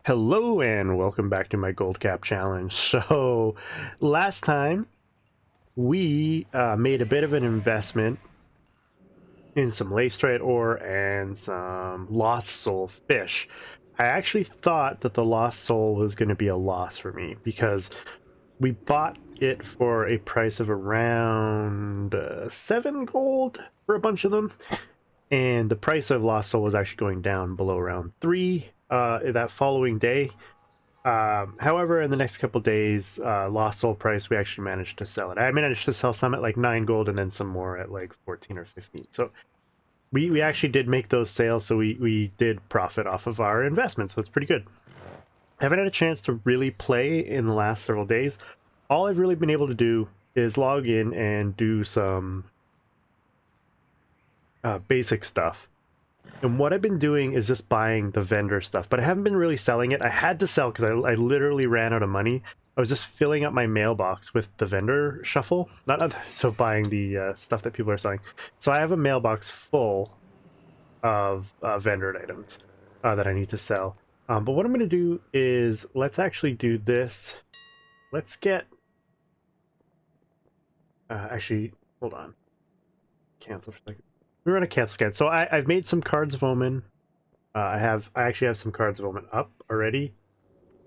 Hello and welcome back to my gold cap challenge. So last time we made a bit of an investment in some lacerite ore and some lost soul fish. I actually thought that the lost soul was going to be a loss for me because we bought it for a price of around 7 gold for a bunch of them, and the price of lost soul was actually going down below around 3 that following day. However, in the next couple days, lost soul price, we actually managed to sell it. I managed to sell some at like 9 gold and then some more at like 14 or 15. So we actually did make those sales, so we did profit off of our investment, so it's pretty good. I haven't had a chance to really play in the last several days. All I've really been able to do is log in and do some basic stuff. And what I've been doing is just buying the vendor stuff, but I haven't been really selling it. I had to sell because I literally ran out of money. I was just filling up my mailbox with the vendor shuffle, so buying the stuff that people are selling. So I have a mailbox full of vendor items that I need to sell. But what I'm going to do is, let's actually do this. Let's get... actually, hold on. Cancel for a second. We're going to cancel scan. So I've made some Cards of Omen. I actually have some Cards of Omen up already.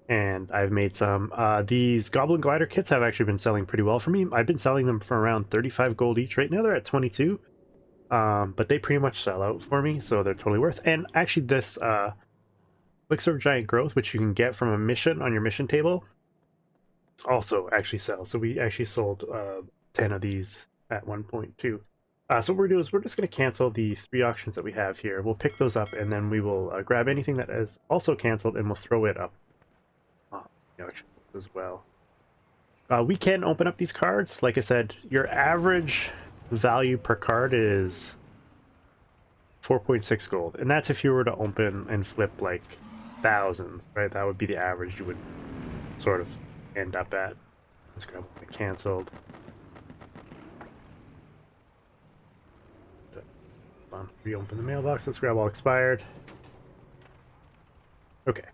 And I've made some. These Goblin Glider kits have actually been selling pretty well for me. I've been selling them for around 35 gold each. Right now they're at 22. But they pretty much sell out for me, so they're totally worth. And actually this Elixir of Giant Growth, which you can get from a mission on your mission table, also actually sells. So we actually sold 10 of these at 1.2. So what we're doing is we're just going to cancel the 3 auctions that we have here. We'll pick those up, and then we will grab anything that is also canceled, and we'll throw it up the auction as well. We can open up these cards. Like I said, your average value per card is 4.6 gold, and that's if you were to open and flip like thousands, right? That would be the average you would sort of end up at. Let's grab the canceled. Reopen the mailbox. Let's grab all expired. Okay.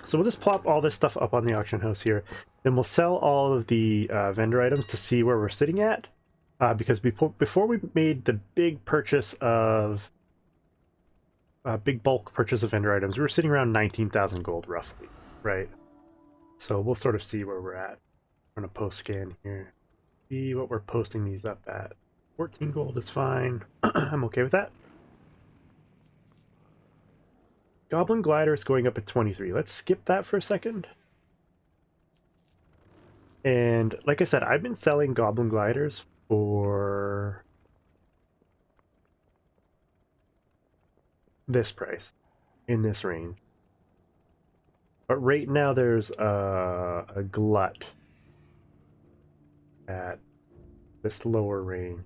So we'll just plop all this stuff up on the auction house here. Then we'll sell all of the vendor items to see where we're sitting at. Because before we made the big purchase of... big bulk purchase of vendor items, we were sitting around 19,000 gold roughly, right? So we'll sort of see where we're at. I'm going to post scan here. See what we're posting these up at. 14 gold is fine. I'm okay with that. Goblin Glider is going up at 23. Let's skip that for a second. And like I said, I've been selling Goblin Gliders for this price, in this range. But right now there's a glut at this lower range.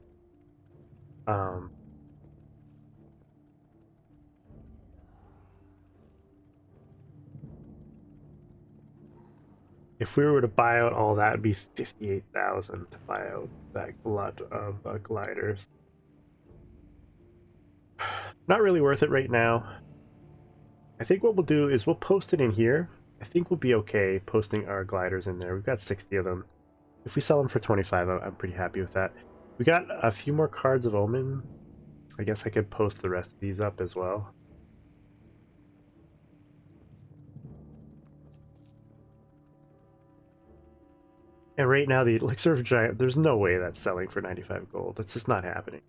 If we were to buy out all that, it'd be 58,000 to buy out that glut of gliders. Not really worth it right now. I think what we'll do is we'll post it in here. I think we'll be okay posting our gliders in there. We've got 60 of them. If we sell them for 25, I'm pretty happy with that. We got a few more Cards of Omen. I guess I could post the rest of these up as well. And right now the Elixir of Giant, there's no way that's selling for 95 gold. It's just not happening.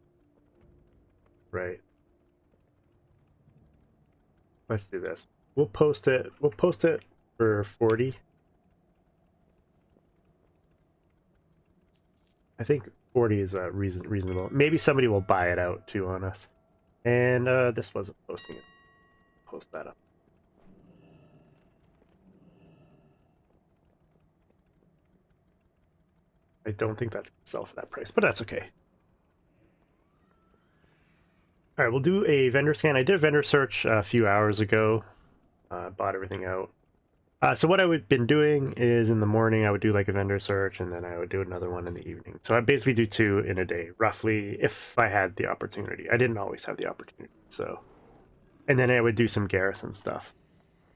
Right. Let's do this. We'll post it for 40. I think 40 is reasonable. Maybe somebody will buy it out too on us. And this wasn't posting it. Post that up. I don't think that's going to sell for that price, but that's okay. All right, we'll do a vendor scan. I did a vendor search a few hours ago. Bought everything out. So what I would been doing is in the morning I would do like a vendor search, and then I would do another one in the evening. So I basically do 2 in a day, roughly, if I had the opportunity. I didn't always have the opportunity, so. And then I would do some garrison stuff.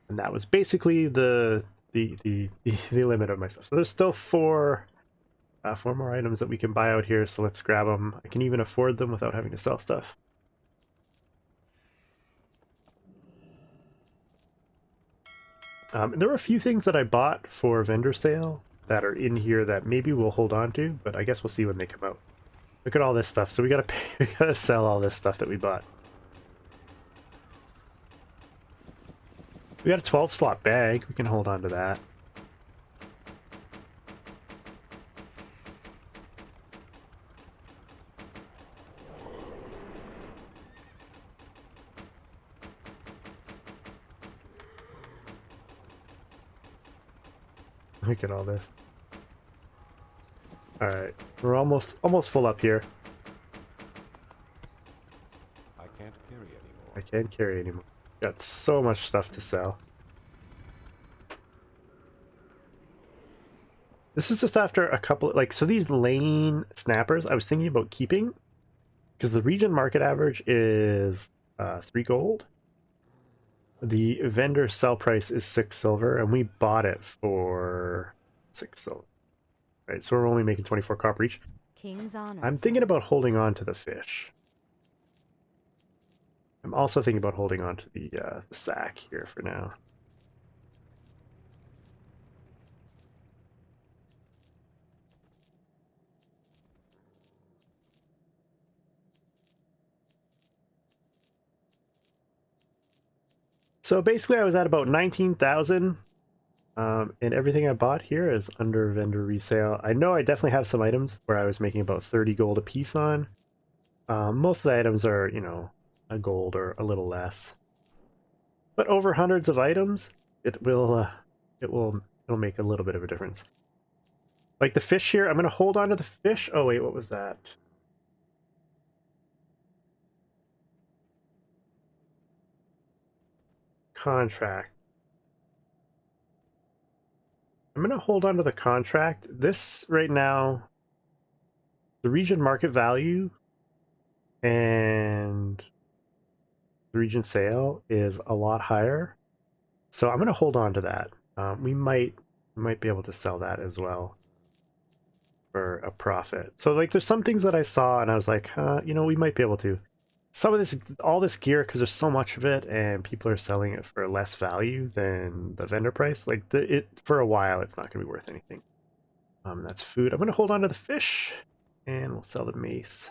And that was basically the limit of my stuff. So there's still four more items that we can buy out here, so let's grab them. I can even afford them without having to sell stuff. There were a few things that I bought for vendor sale that are in here that maybe we'll hold on to, but I guess we'll see when they come out. Look at all this stuff. So we gotta pay, we gotta sell all this stuff that we bought. We got a 12 slot bag. We can hold on to that. Look at all this. All right, we're almost full up here. I can't carry anymore. I can't carry anymore. Got so much stuff to sell. This is just after a couple, like, so these lane snappers I was thinking about keeping because the region market average is 3 gold. The vendor sell price is 6 silver, and we bought it for 6 silver. Right, so we're only making 24 copper each. King's honor. I'm thinking about holding on to the fish. I'm also thinking about holding on to the sack here for now. So basically I was at about 19,000, and everything I bought here is under vendor resale. I know I definitely have some items where I was making about 30 gold a piece on. Most of the items are, you know, a gold or a little less. But over hundreds of items, it'll make a little bit of a difference. Like the fish here, I'm going to hold on to the fish. Oh wait, what was that? Contract. I'm going to hold on to the contract. This right now, the region market value and the region sale is a lot higher. So I'm going to hold on to that. We might be able to sell that as well for a profit. So like there's some things that I saw and I was like, you know, we might be able to. Some of this, all this gear, because there's so much of it and people are selling it for less value than the vendor price, like for a while it's not going to be worth anything. That's food. I'm going to hold on to the fish and we'll sell the mace.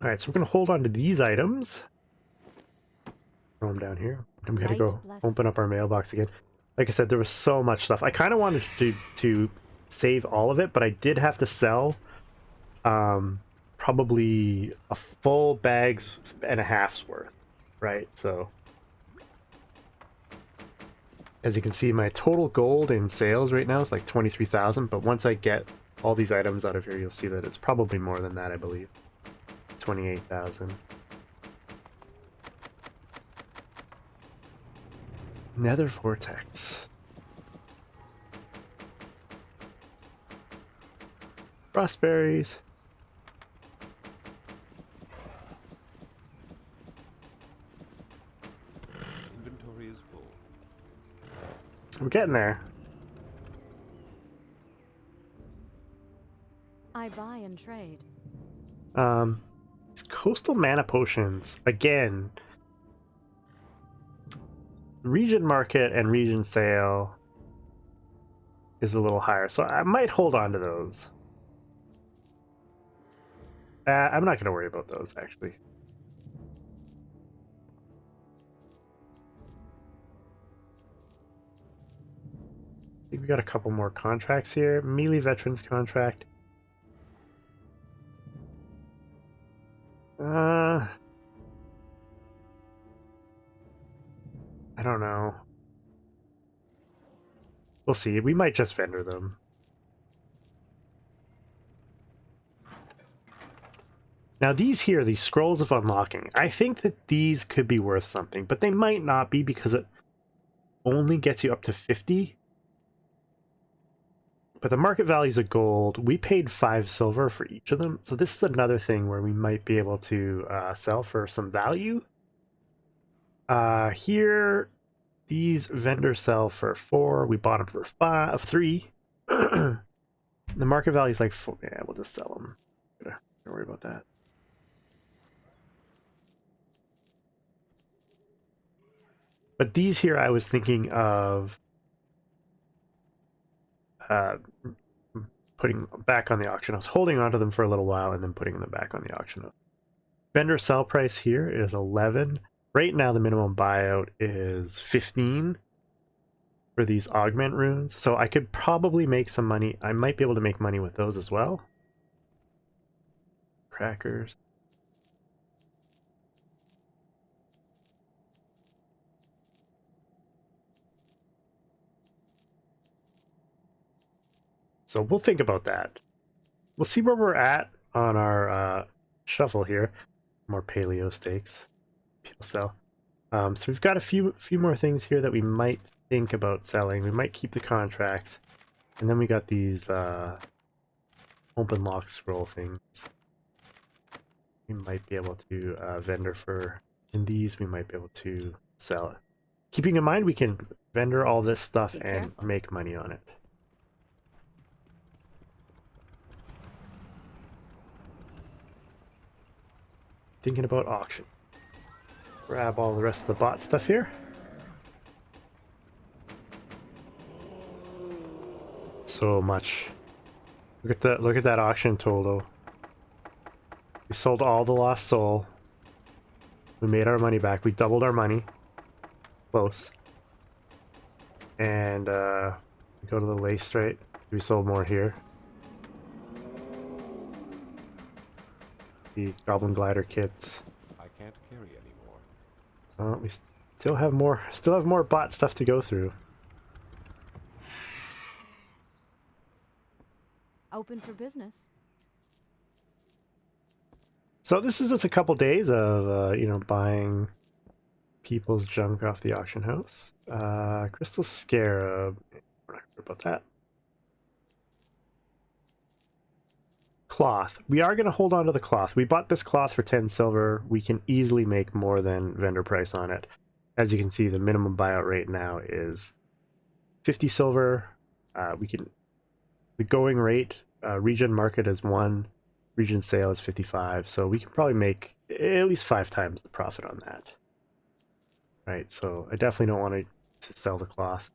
All right, so we're going to hold on to these items. Throw them down here. I'm going to go open up our mailbox again. Like I said, there was so much stuff. I kind of wanted to save all of it, but I did have to sell probably a full bag's and a half's worth, right? So as you can see, my total gold in sales right now is like 23,000, but once I get all these items out of here, you'll see that it's probably more than that, I believe. 28,000. Nether Vortex. Frostberries. Inventory is full. We're getting there. I buy and trade. These coastal mana potions, again, region market and region sale is a little higher, so I might hold on to those. I'm not going to worry about those, actually. I think we got a couple more contracts here. Melee Veterans contract. I don't know. We'll see. We might just vendor them. Now these here, these scrolls of unlocking, I think that these could be worth something, but they might not be because it only gets you up to 50. But the market values of gold, we paid 5 silver for each of them. So this is another thing where we might be able to sell for some value. Here, these vendors sell for 4. We bought them for 3. The market value is like 4. Yeah, we'll just sell them. Don't worry about that. But these here, I was thinking of putting back on the auction. I was holding onto them for a little while and then putting them back on the auction. Vendor sell price here is 11. Right now, the minimum buyout is 15 for these augment runes. So I could probably make some money. I might be able to make money with those as well. Crackers. So we'll think about that. We'll see where we're at on our shuffle here. More paleo steaks. People sell. So we've got a few more things here that we might think about selling. We might keep the contracts. And then we got these open lock scroll things. We might be able to vendor for in these. We might be able to sell it. Keeping in mind we can vendor all this stuff and make money on it. Thinking about auction. Grab all the rest of the bot stuff here. So much. Look at that auction total. We sold all the lost soul. We made our money back. We doubled our money. Close. And go to the lace straight. We sold more here. The goblin glider kits. I can't carry anymore. We still have more bot stuff to go through. Open for business. So this is just a couple days of you know, buying people's junk off the auction house. Crystal Scarab. We're not sure about that. Cloth. We are going to hold on to the cloth. We bought this cloth for 10 silver. We can easily make more than vendor price on it. As you can see, the minimum buyout rate now is 50 silver. The going rate, region market is 1, region sale is 55. So we can probably make at least 5 times the profit on that. Right, so I definitely don't want to sell the cloth.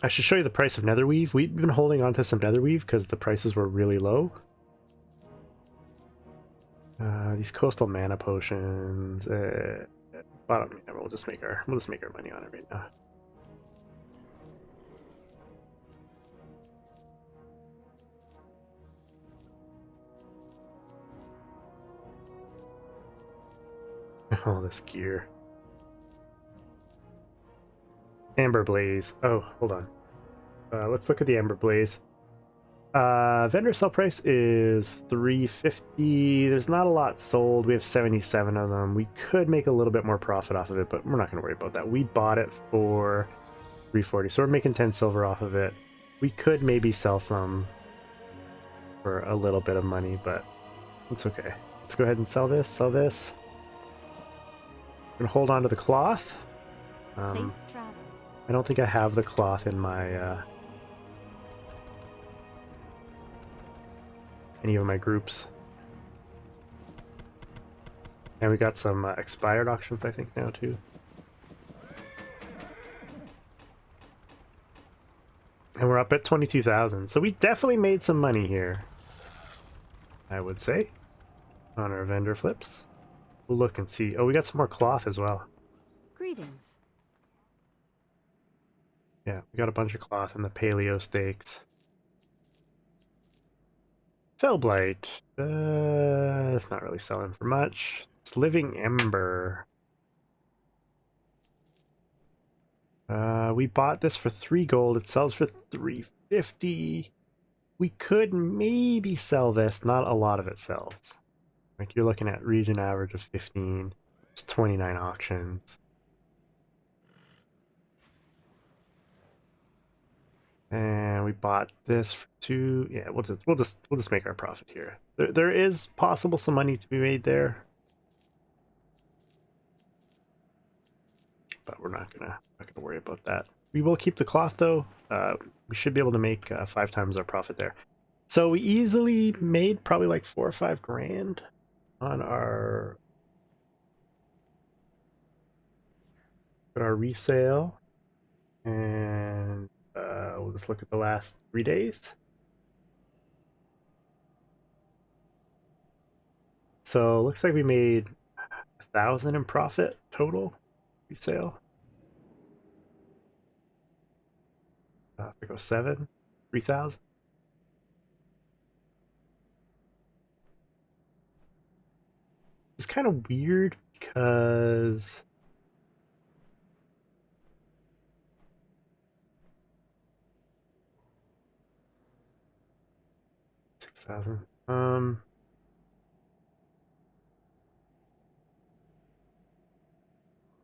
I should show you the price of netherweave. We've been holding on to some netherweave because the prices were really low. These coastal mana potions. Bottom, yeah, we'll just make our money on it right now. All this gear. Amber Blaze. Oh, hold on. Let's look at the Amber Blaze. Vendor sell price is 350. There's not a lot sold. We have 77 of them. We could make a little bit more profit off of it, but we're not going to worry about that. We bought it for 340, so we're making 10 silver off of it. We could maybe sell some for a little bit of money, but it's okay. Let's go ahead and sell this. Sell this. We're going to hold on to the cloth. Safe travels. I don't think I have the cloth in my any of my groups. And we got some expired auctions, I think, now too. And we're up at 22,000, so we definitely made some money here, I would say, on our vendor flips. We'll look and see. Oh, we got some more cloth as well. Greetings. Yeah, we got a bunch of cloth in the paleo steaks. Fellblight. It's not really selling for much. It's Living Ember. We bought this for 3 gold. It sells for 350. We could maybe sell this. Not a lot of it sells. Like, you're looking at region average of 15. It's 29 auctions. And we bought this for 2. Yeah, we'll just make our profit here. There is possible some money to be made there. but we're not gonna worry about that. We will keep the cloth though. We should be able to make 5 times our profit there. So we easily made probably like 4 or 5 grand on our resale, and we'll just look at the last 3 days. So looks like we made 1,000 in profit total resale. I think it was 3,000. It's kind of weird because 6,000.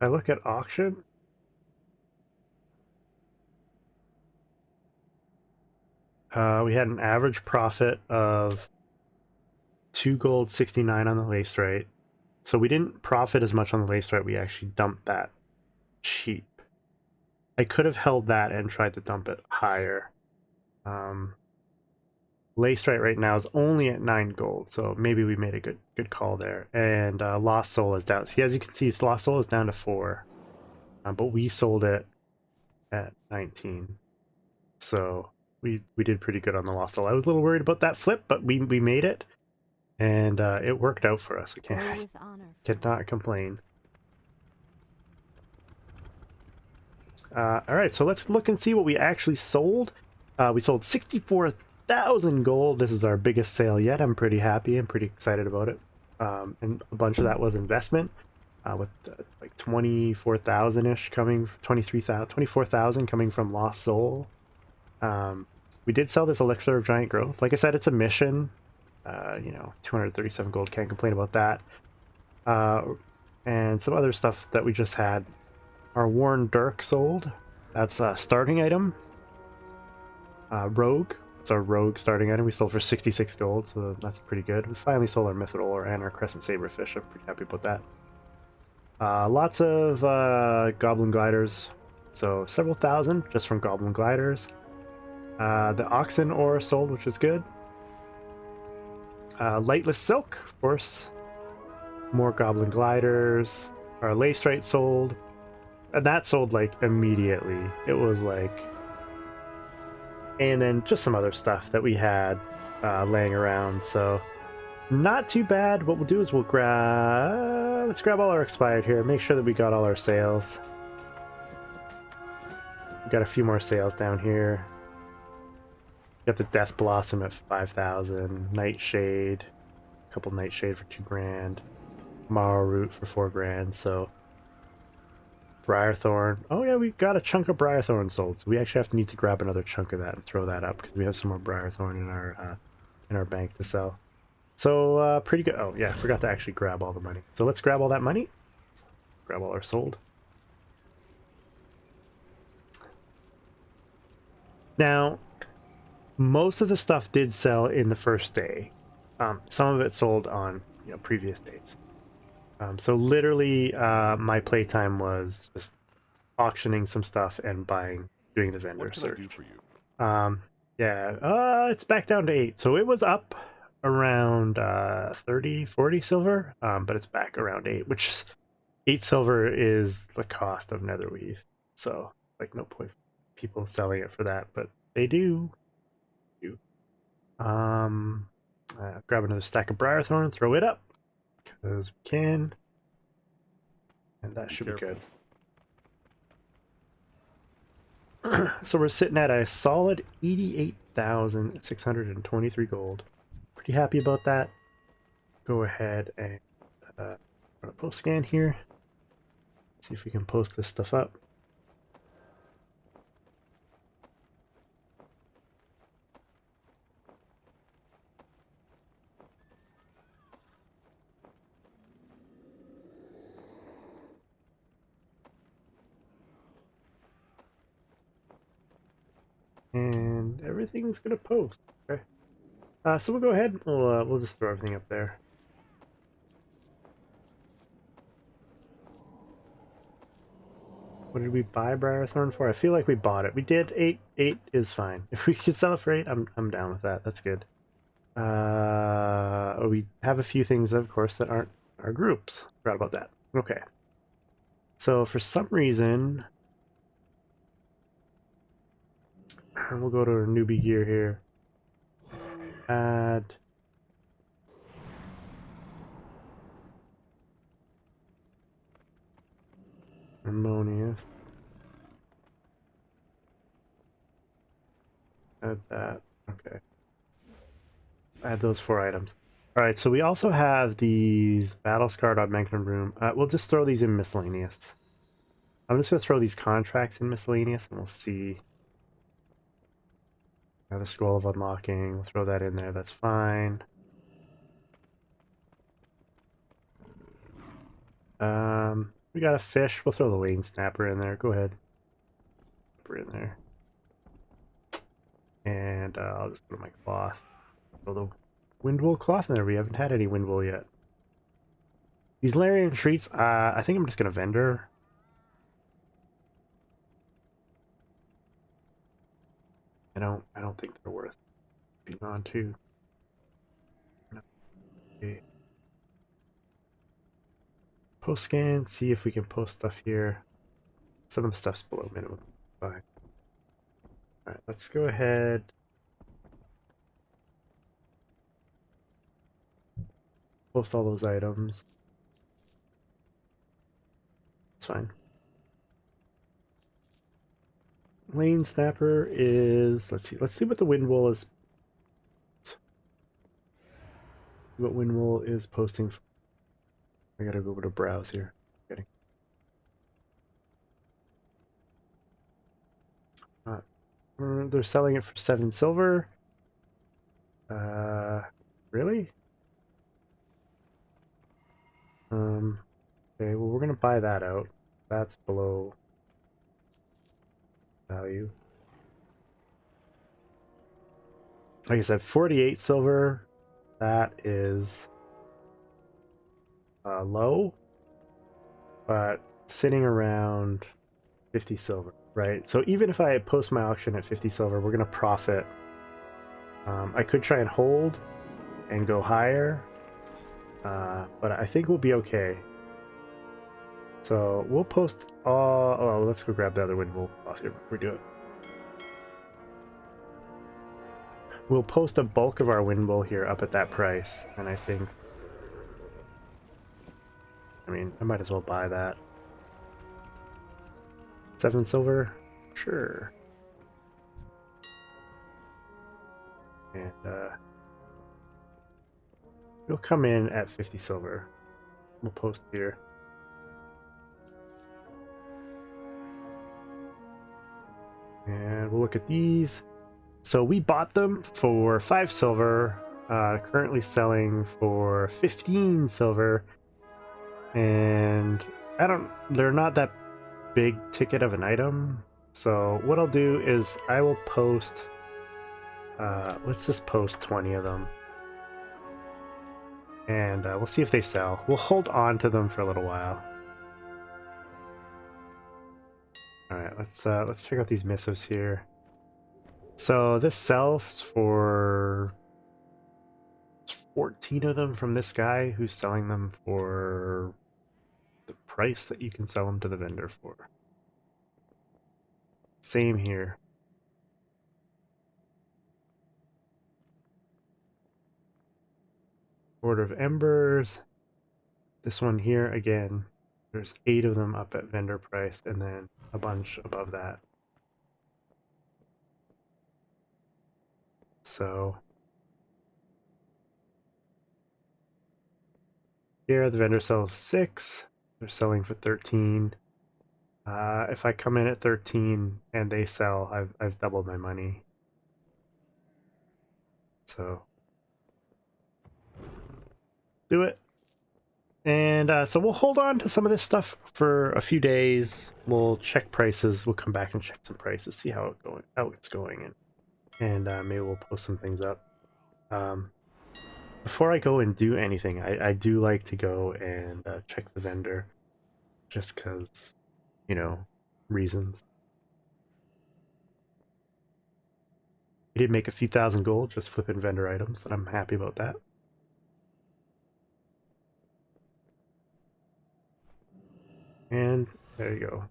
I look at auction. We had an average profit of 2 gold 69 on the lace rate. So we didn't profit as much on the lace rate. We actually dumped that cheap. I could have held that and tried to dump it higher. Lace rate right now is only at 9 gold, so maybe we made a good call there. And Lost Soul is down. See, as you can see, Lost Soul is down to 4, but we sold it at 19. So we did pretty good on the Lost Soul. I was a little worried about that flip, but we made it, and it worked out for us. Go with honor. Cannot complain. All right, so let's look and see what we actually sold. We sold 64,000 gold. This is our biggest sale yet. I'm pretty happy. I'm pretty excited about it. And a bunch of that was investment, with like 24,000-ish coming, 24,000 coming from Lost Soul. We did sell this Elixir of Giant Growth. Like I said, it's a mission. 237 gold, can't complain about that. And some other stuff that we just had. Our Worn Dirk sold. That's a starting item. Rogue. It's our Rogue starting item. We sold for 66 gold, so that's pretty good. We finally sold our Mithril Ore and our Crescent Saberfish. I'm pretty happy about that. Lots of Goblin Gliders. So several thousand just from Goblin Gliders. The Oxen Ore sold, which was good. Lightless Silk, of course. More Goblin Gliders. Our Lace Rate sold. And that sold like immediately. It was like... And then just some other stuff that we had laying around. So not too bad. What we'll do is we'll grab... Let's grab all our expired here. Make sure that we got all our sales. We got a few more sales down here. Got the Death Blossom at 5,000. Nightshade. A couple Nightshade for 2 grand. Marrow Root for 4 grand. So... Briarthorn. Oh yeah, we got a chunk of Briarthorn sold, so we actually have to need to grab another chunk of that and throw that up because we have some more Briarthorn in our bank to sell. So pretty good. Oh yeah, forgot to actually grab all the money. So let's grab all that money. Grab all our sold. Now, most of the stuff did sell in the first day. Some of it sold on previous days. So literally, my playtime was just auctioning some stuff and doing the vendor search. What can I do for you? It's back down to 8. So it was up around 30, 40 silver, but it's back around 8, which is 8 silver is the cost of Netherweave. So like no point people selling it for that, but they do. Grab another stack of Briarthorn, throw it up. Because we can, and that should be good. So we're sitting at a solid 88,623 gold. Pretty happy about that. Go ahead and run a post scan here. See if we can post this stuff up. And everything's gonna post. Okay. So we'll go ahead. We'll just throw everything up there. What did we buy Briarthorn for? I feel like we bought it. We did 8. 8 is fine. If we could sell it for 8, I'm down with that. That's good. We have a few things, of course, that aren't our groups. Forgot about that. Okay. So for some reason, we'll go to our newbie gear here. Add harmonious. Add that. Okay. Add those 4 items. Alright, so we also have these battle scarred augmented room. We'll just throw these in miscellaneous. I'm just going to throw these contracts in miscellaneous and we'll see. The scroll of unlocking, we'll throw that in there, that's fine. We got a fish, we'll throw the lane snapper in there, go ahead. Snapper in there. And I'll just put my cloth. Throw the windwool cloth in there, we haven't had any windwool yet. These Larian treats, I think I'm just going to vendor. I don't think they're worth being on to. Okay. Post scan, see if we can post stuff here. Some of the stuff's below minimum. Fine. Alright, let's go ahead. Post all those items. It's fine. Lane snapper is, let's see what the windwool is. What windwool is posting. I gotta go over to browse here. Kidding. They're selling it for 7 silver. Really? Okay, well we're gonna buy that out. That's below value. Like I said, 48 silver. That is low, but sitting around 50 silver, right? So even if I post my auction at 50 silver, we're gonna profit. I could try and hold and go higher, but I think we'll be okay. So we'll post all. Oh, let's go grab the other windwool cloth here before we do it. We'll post a bulk of our windwool here up at that price, and I think, I mean, I might as well buy that. 7 silver? Sure. And we'll come in at 50 silver. We'll post here. And we'll look at these. So we bought them for 5 silver, currently selling for 15 silver, and they're not that big ticket of an item. So what I'll do is I will post, let's just post 20 of them, and we'll see if they sell. We'll hold on to them for a little while. All right, let's check out these missives here. So this sells for 14 of them from this guy who's selling them for the price that you can sell them to the vendor for. Same here. Order of Embers. This one here, again, there's 8 of them up at vendor price and then a bunch above that. So here the vendor sells 6. They're selling for 13. If I come in at 13 and they sell, I've doubled my money. So do it. And so we'll hold on to some of this stuff for a few days. We'll check prices. We'll come back and check some prices, see how it's going, and maybe we'll post some things up. Before I go and do anything, I do like to go and check the vendor, just because, you know, reasons. We did make a few thousand gold just flipping vendor items, and I'm happy about that. And there you go.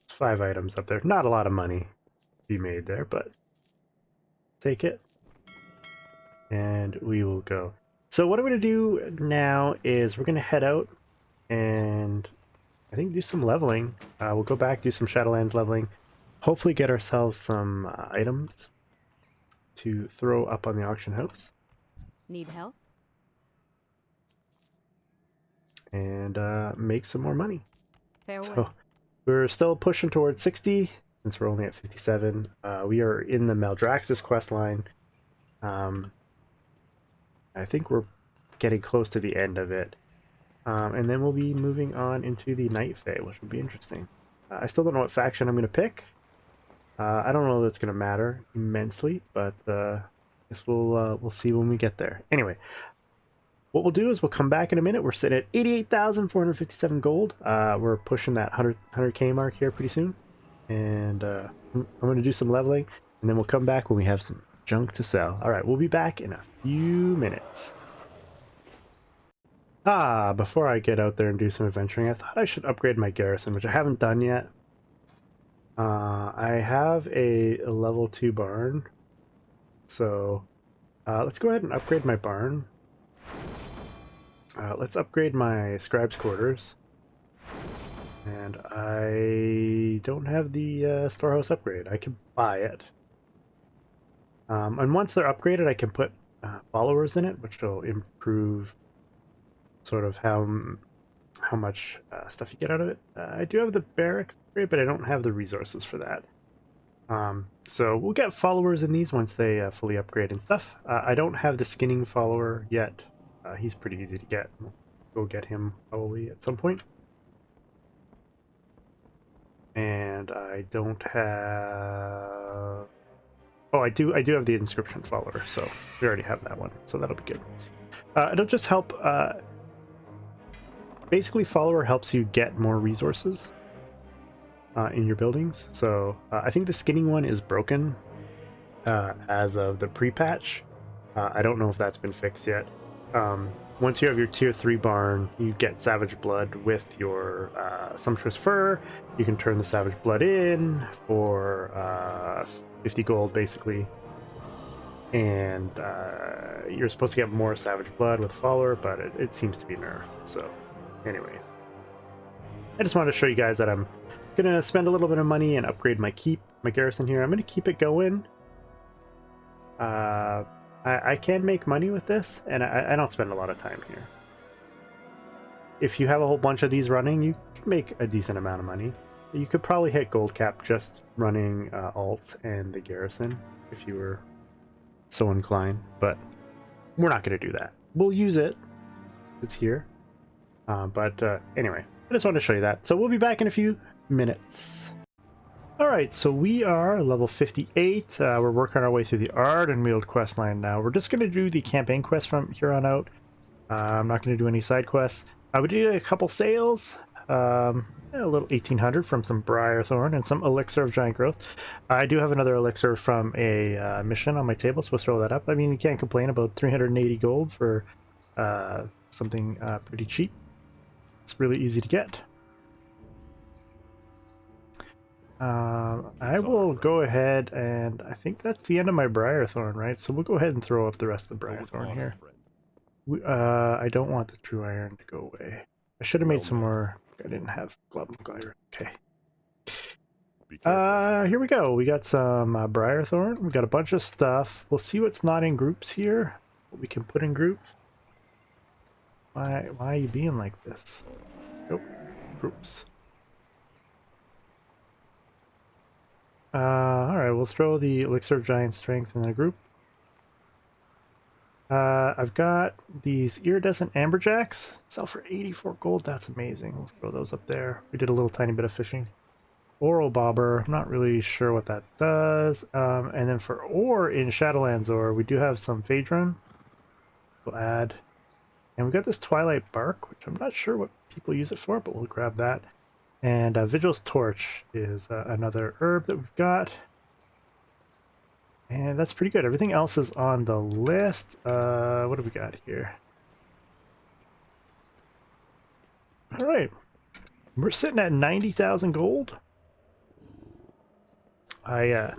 5 items up there. Not a lot of money to be made there, but take it. And we will go. So what I'm going to do now is we're going to head out and I think do some leveling. We'll go back, do some Shadowlands leveling. Hopefully get ourselves some items to throw up on the auction house. Need help? And make some more money. Farewell. So we're still pushing towards 60 since we're only at 57. We are in the Maldraxxus quest line. I think we're getting close to the end of it. And then we'll be moving on into the Night Fae, which will be interesting. I still don't know what faction I'm going to pick. I don't know that it's going to matter immensely, but I guess we'll see when we get there. Anyway, what we'll do is we'll come back in a minute. We're sitting at 88,457 gold. We're pushing that 100K mark here pretty soon. And I'm going to do some leveling, and then we'll come back when we have some junk to sell. All right, we'll be back in a few minutes. Before I get out there and do some adventuring, I thought I should upgrade my garrison, which I haven't done yet. I have a level 2 barn, so let's go ahead and upgrade my barn. Let's upgrade my scribe's quarters. And I don't have the storehouse upgrade. I can buy it. And once they're upgraded, I can put followers in it, which will improve sort of how much stuff you get out of it. I do have the barracks upgrade, but I don't have the resources for that. So we'll get followers in these once they fully upgrade and stuff. I don't have the skinning follower yet. He's pretty easy to get. We'll go get him probably at some point. And I don't have... Oh, I do have the inscription follower, so we already have that one, so that'll be good. It'll just help... Basically, follower helps you get more resources in your buildings. So I think the skinning one is broken as of the pre-patch. I don't know if that's been fixed yet. Once you have your tier 3 barn, you get savage blood with your sumptuous fur. You can turn the savage blood in for 50 gold basically. And you're supposed to get more savage blood with follower, but it seems to be nerfed. So anyway, I just wanted to show you guys that I'm gonna spend a little bit of money and upgrade my garrison here. I'm gonna keep it going. I can make money with this, and I don't spend a lot of time here. If you have a whole bunch of these running, you can make a decent amount of money. You could probably hit gold cap just running alts and the garrison if you were so inclined, but we're not going to do that. We'll use it. It's here. But anyway, I just wanted to show you that. So we'll be back in a few minutes. Alright, so we are level 58. We're working our way through the Ardenweald questline now. We're just going to do the campaign quest from here on out. I'm not going to do any side quests. We did a couple sales. A little 1800 from some Briarthorn and some Elixir of Giant Growth. I do have another Elixir from a mission on my table, so we'll throw that up. I mean, you can't complain about 380 gold for something pretty cheap. It's really easy to get. I will go ahead and I think that's the end of my Briarthorn, right? So we'll go ahead and throw up the rest of the Briarthorn here. I don't want the True Iron to go away. I should have made some more. I didn't have Glove and Glider. Okay. Here we go. We got some Briarthorn. We got a bunch of stuff. We'll see what's not in groups here. What we can put in groups. Why are you being like this? Nope. Groups. Alright, we'll throw the Elixir of Giant Strength in a group. I've got these iridescent amberjacks. Sell for 84 gold. That's amazing. We'll throw those up there. We did a little tiny bit of fishing. Oral bobber. I'm not really sure what that does. And then for ore in Shadowlands ore, we do have some Phaedron. We'll add. And we got this Twilight Bark, which I'm not sure what people use it for, but we'll grab that. And Vigil's Torch is another herb that we've got. And that's pretty good. Everything else is on the list. What do we got here? All right. We're sitting at 90,000 gold. I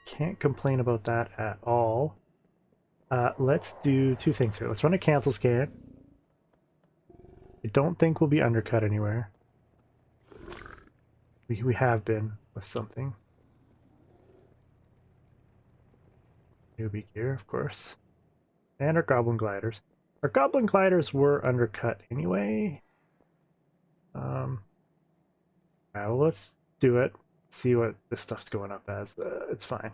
can't complain about that at all. Let's do two things here. Let's run a cancel scan. I don't think we'll be undercut anywhere. We have been with something. Newbie gear, of course. And our Goblin Gliders. Our Goblin Gliders were undercut anyway. Well, let's do it. See what this stuff's going up as. It's fine.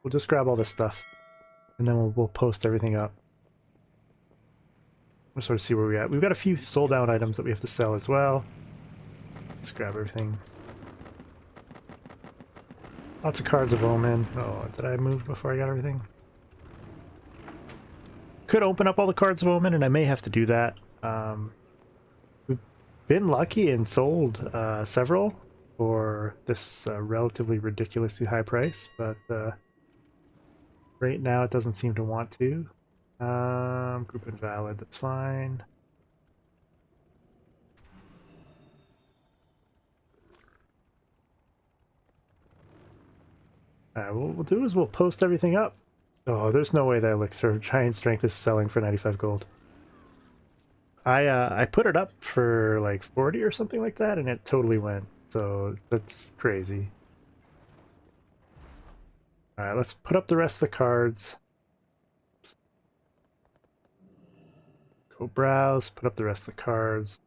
We'll just grab all this stuff, and then we'll post everything up. We'll sort of see where we're at. We've got a few sold down items that we have to sell as well. Let's grab everything. Lots of Cards of Omen. Oh, did I move before I got everything? Could open up all the Cards of Omen, and I may have to do that. We've been lucky and sold several for this relatively ridiculously high price, but right now it doesn't seem to want to. Group invalid, that's fine. What we'll do is we'll post everything up. Oh, there's no way that Elixir of Giant Strength is selling for 95 gold. I put it up for like 40 or something like that, and it totally went. So that's crazy. Alright, let's put up the rest of the cards. Oops. Go browse, put up the rest of the cards.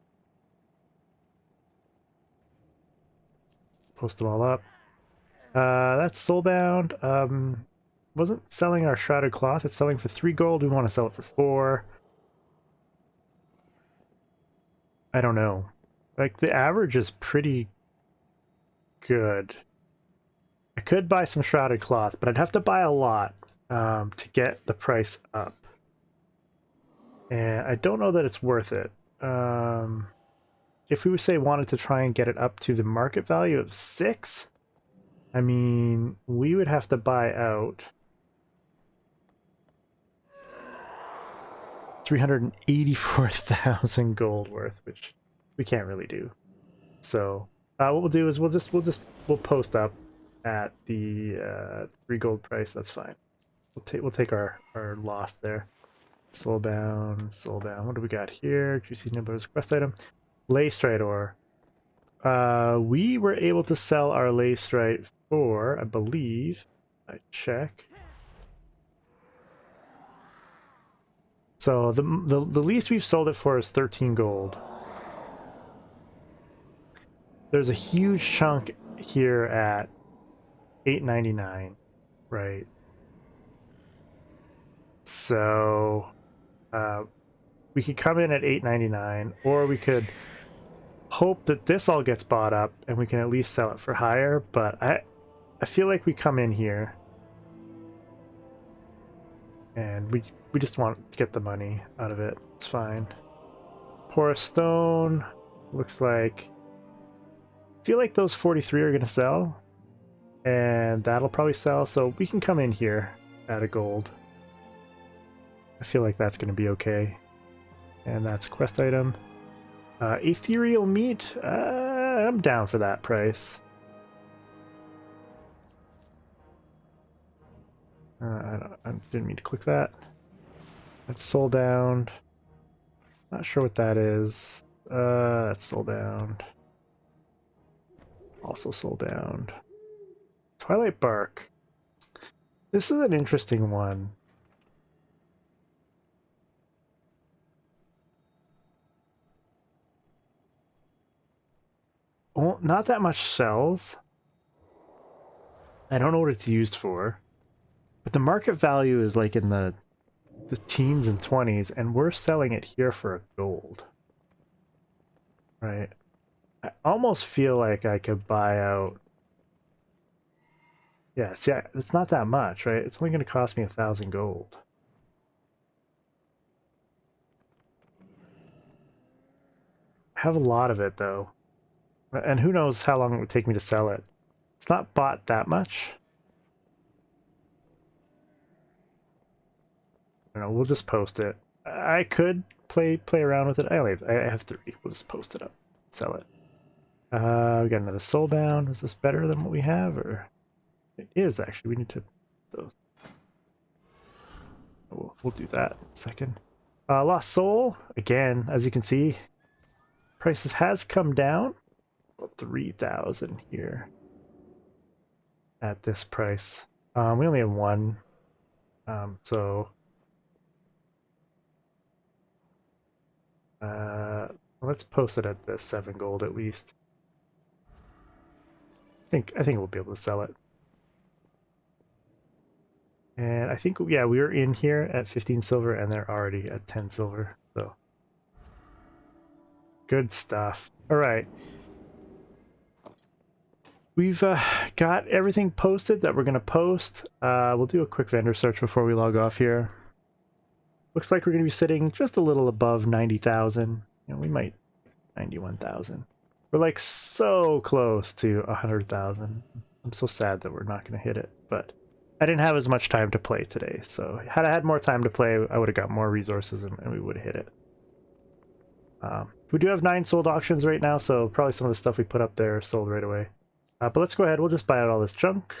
Post them all up. That's soulbound. Wasn't selling our Shrouded Cloth. It's selling for 3 gold. We want to sell it for 4. I don't know. Like, the average is pretty good. I could buy some Shrouded Cloth, but I'd have to buy a lot to get the price up. And I don't know that it's worth it. If we would say wanted to try and get it up to the market value of 6, I mean, we would have to buy out 384,000 gold worth, which we can't really do. So what we'll do is we'll post up at the 3 gold price. That's fine. We'll take our loss there. Soulbound. What do we got here? Juicy Nibbler's quest item. Leystrite ore. We were able to sell our Leystrite for, I believe, I check. So the least we've sold it for is 13 gold. There's a huge chunk here at 8.99, right? So we could come in at 8.99, or we could hope that this all gets bought up and we can at least sell it for higher. But I feel like we come in here and we just want to get the money out of it. It's fine. Porous stone. Looks like, I feel like those 43 are going to sell, and that'll probably sell, so we can come in here at a gold. I feel like that's going to be okay. And that's a quest item. Ethereal meat. I'm down for that price. I didn't mean to click that. That's soulbound. Not sure what that is. That's soulbound. Also soulbound. Twilight bark. This is an interesting one. Well, not that much sells. I don't know what it's used for. But the market value is like in the teens and 20s, and we're selling it here for a gold. Right? I almost feel like I could buy out. Yeah, see, it's not that much, right? It's only going to cost me 1,000 gold. I have a lot of it, though. And who knows how long it would take me to sell it. It's not bought that much. I don't know, we'll just post it. I could play around with it. I have 3. We'll just post it up. Sell it. We got another soul down. Is this better than what we have? Or it is actually. We need to those. We'll do that in a second. Lost soul. Again, as you can see, prices has come down. About 3,000 here. At this price. We only have 1. So let's post it at this 7 gold at least. I think we'll be able to sell it. And I think, yeah, we were in here at 15 silver and they're already at 10 silver. So good stuff. All right. We've got everything posted that we're going to post. We'll do a quick vendor search before we log off here. Looks like we're going to be sitting just a little above 90,000. You know, we might 91,000. We're like so close to 100,000. I'm so sad that we're not going to hit it, but I didn't have as much time to play today. So had I had more time to play, I would have got more resources and we would have hit it. We do have 9 sold auctions right now, so probably some of the stuff we put up there is sold right away. But let's go ahead. We'll just buy out all this junk.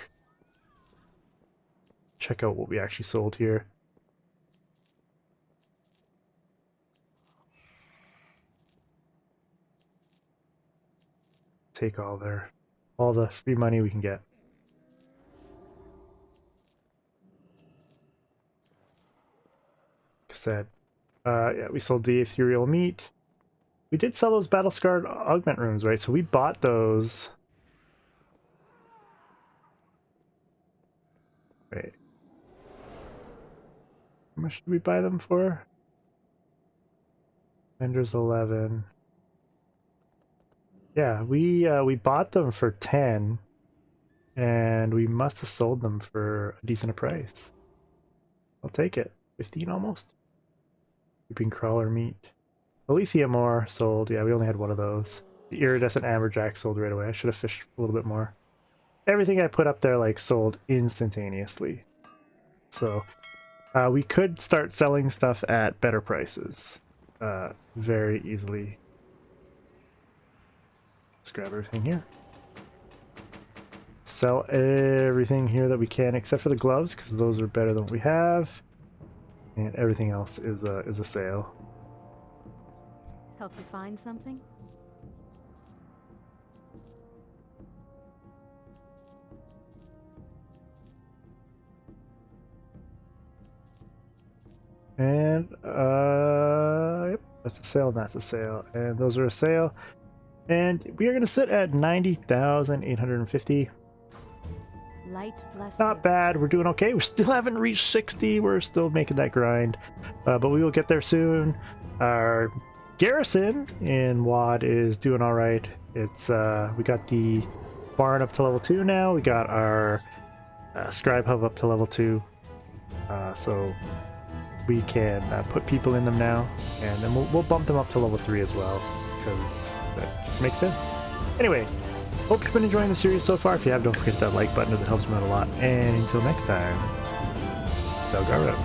Check out what we actually sold here. Take all the free money we can get. Like I said, yeah, we sold the ethereal meat. We did sell those battle scarred augment runes, right? So we bought those. Wait. How much did we buy them for? Vendors 11. Yeah, we bought them for 10, and we must have sold them for a decent price. I'll take it. 15 almost. Creeping crawler meat. The lithium ore sold. Yeah, we only had 1 of those. The iridescent amberjack sold right away. I should have fished a little bit more. Everything I put up there like sold instantaneously. So we could start selling stuff at better prices very easily. Let's grab everything here. Sell everything here that we can except for the gloves because those are better than what we have. And everything else is a sale. Help you find something? And yep, that's a sale, and that's a sale, and those are a sale. And we are going to sit at 90,850. Light bless Not you. bad. We're doing okay. We still haven't reached 60. We're still making that grind, but we will get there soon. Our garrison in WoD is doing all right. It's we got the barn up to level 2 now. We got our scribe hub up to level 2, so we can put people in them now, and then we'll bump them up to level 3 as well, because that just makes sense. Anyway, hope you've been enjoying the series so far. If you have, don't forget that like button as it helps me out a lot. And until next time, Belgaro.